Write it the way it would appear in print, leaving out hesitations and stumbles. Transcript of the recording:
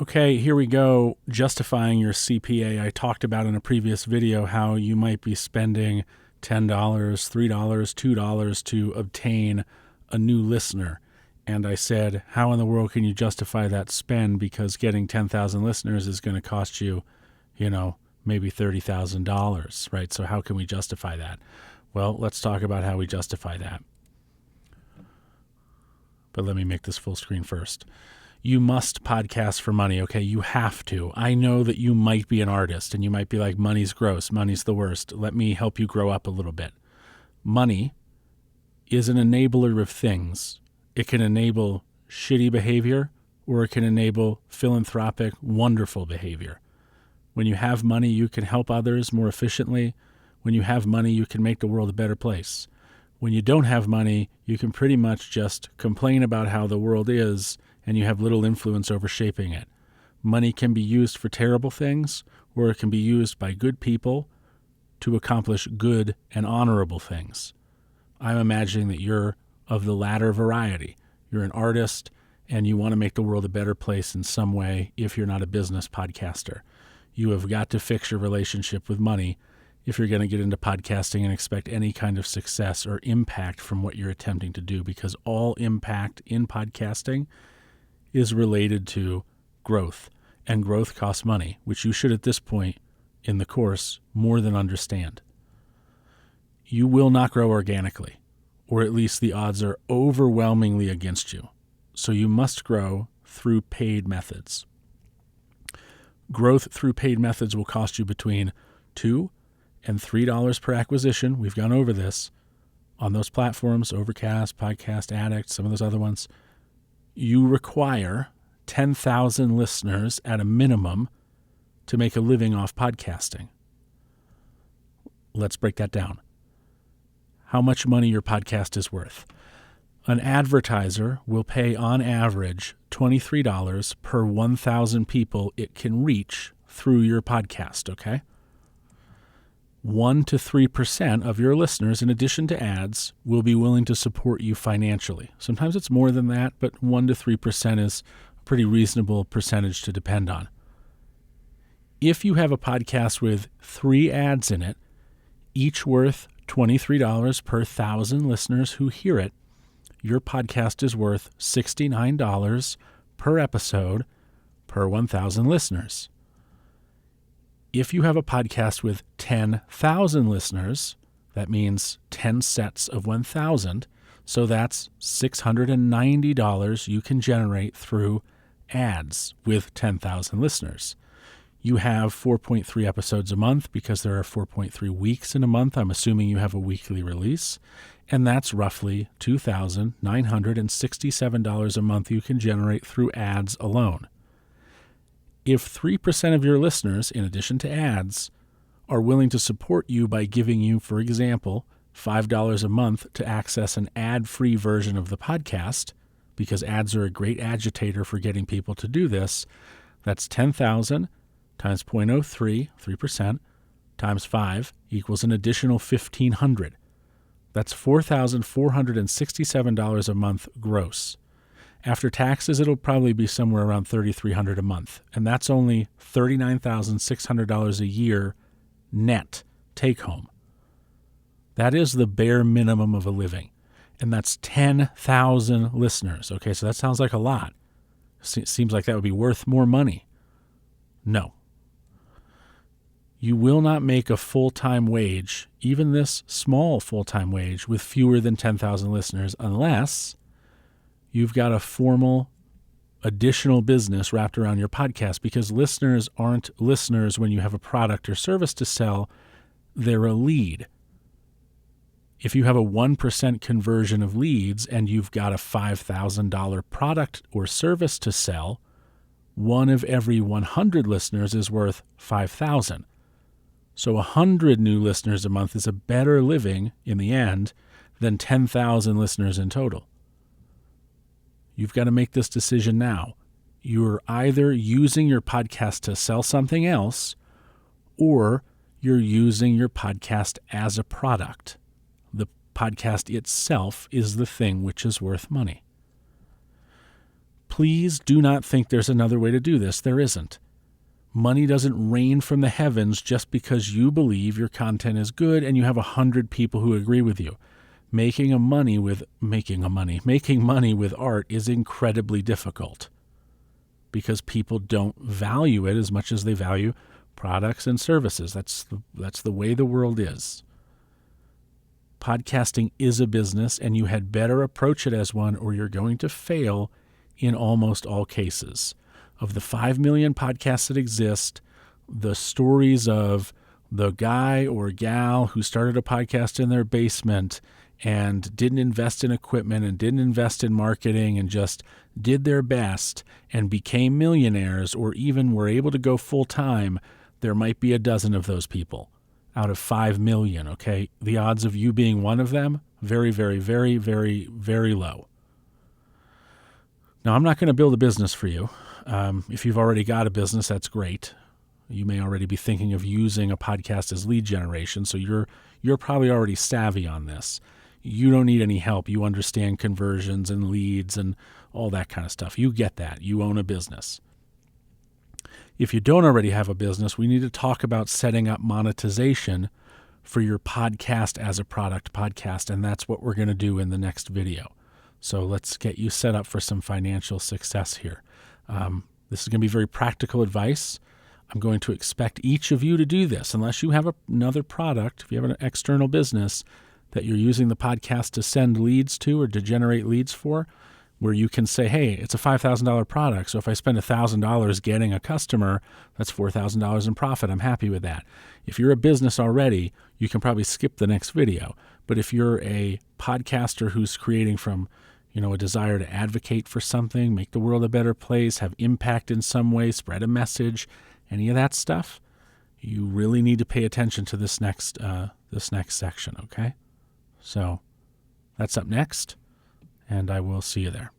Okay, here we go. Justifying your CPA. I talked about in a previous video how you might be spending $10, $3, $2 to obtain a new listener. And I said, how in the world can you justify that spend? Because getting 10,000 listeners is going to cost you, maybe $30,000, right? So how can we justify that? Well, let's talk about how we justify that. But let me make this full screen first. You must podcast for money, okay? You have to. I know that you might be an artist and you might be like, money's gross, money's the worst. Let me help you grow up a little bit. Money is an enabler of things. It can enable shitty behavior or it can enable philanthropic, wonderful behavior. When you have money, you can help others more efficiently. When you have money, you can make the world a better place. When you don't have money, you can pretty much just complain about how the world is and you have little influence over shaping it. Money can be used for terrible things, or it can be used by good people to accomplish good and honorable things. I'm imagining that you're of the latter variety. You're an artist, and you want to make the world a better place in some way if you're not a business podcaster. You have got to fix your relationship with money if you're going to get into podcasting and expect any kind of success or impact from what you're attempting to do, because all impact in podcasting is related to growth, and growth costs money, which you should at this point in the course more than understand. You will not grow organically, or at least the odds are overwhelmingly against you. So you must grow through paid methods. Growth through paid methods will cost you between $2 and $3 per acquisition. We've gone over this on those platforms, Overcast, Podcast Addict, some of those other ones. You require 10,000 listeners at a minimum to make a living off podcasting. Let's break that down. How much money your podcast is worth. An advertiser will pay on average $23 per 1,000 people it can reach through your podcast, okay? 1 to 3% of your listeners, in addition to ads, will be willing to support you financially. Sometimes it's more than that, but 1 to 3% is a pretty reasonable percentage to depend on. If you have a podcast with 3 ads in it, each worth $23 per 1,000 listeners who hear it, your podcast is worth $69 per episode per 1,000 listeners. If you have a podcast with 10,000 listeners, that means 10 sets of 1,000. So that's $690 you can generate through ads with 10,000 listeners. You have 4.3 episodes a month because there are 4.3 weeks in a month. I'm assuming you have a weekly release. And that's roughly $2,967 a month you can generate through ads alone. If 3% of your listeners, in addition to ads, are willing to support you by giving you, for example, $5 a month to access an ad-free version of the podcast, because ads are a great agitator for getting people to do this, that's 10,000 times 0.03, 3%, times 5 equals an additional $1,500. That's $4,467 a month gross. After taxes, it'll probably be somewhere around $3,300 a month, and that's only $39,600 a year net take-home. That is the bare minimum of a living, and that's 10,000 listeners. Okay, so that sounds like a lot. Seems like that would be worth more money. No. You will not make a full-time wage, even this small full-time wage, with fewer than 10,000 listeners unless you've got a formal additional business wrapped around your podcast, because listeners aren't listeners when you have a product or service to sell. They're a lead. If you have a 1% conversion of leads and you've got a $5,000 product or service to sell, one of every 100 listeners is worth $5,000. So 100 new listeners a month is a better living in the end than 10,000 listeners in total. You've got to make this decision now. You're either using your podcast to sell something else, or you're using your podcast as a product. The podcast itself is the thing which is worth money. please do not think there's another way to do this. There isn't. Money doesn't rain from the heavens just because you believe your content is good and you have 100 people who agree with you. Making money with art is incredibly difficult because people don't value it as much as they value products and services. That's the way the world is. Podcasting is a business, and you had better approach it as one, or you're going to fail in almost all cases. Of the 5 million podcasts that exist, the stories of the guy or gal who started a podcast in their basement and didn't invest in equipment and didn't invest in marketing and just did their best and became millionaires or even were able to go full time, there might be a dozen of those people out of 5 million, okay? The odds of you being one of them, very, very, very, very, very low. Now, I'm not going to build a business for you. If you've already got a business, that's great. You may already be thinking of using a podcast as lead generation, so you're probably already savvy on this. You don't need any help. You understand conversions and leads and all that kind of stuff. You get that. You own a business. If you don't already have a business, we need to talk about setting up monetization for your podcast as a product podcast, and that's what we're going to do in the next video. So let's get you set up for some financial success here. This is going to be very practical advice. I'm going to expect each of you to do this unless you have another product, if you have an external business that you're using the podcast to send leads to or to generate leads for, where you can say, hey, it's a $5,000 product. So if I spend $1,000 getting a customer, that's $4,000 in profit. I'm happy with that. If you're a business already, you can probably skip the next video. But if you're a podcaster who's creating from, a desire to advocate for something, make the world a better place, have impact in some way, spread a message, any of that stuff, you really need to pay attention to this next section, okay? So that's up next, and I will see you there.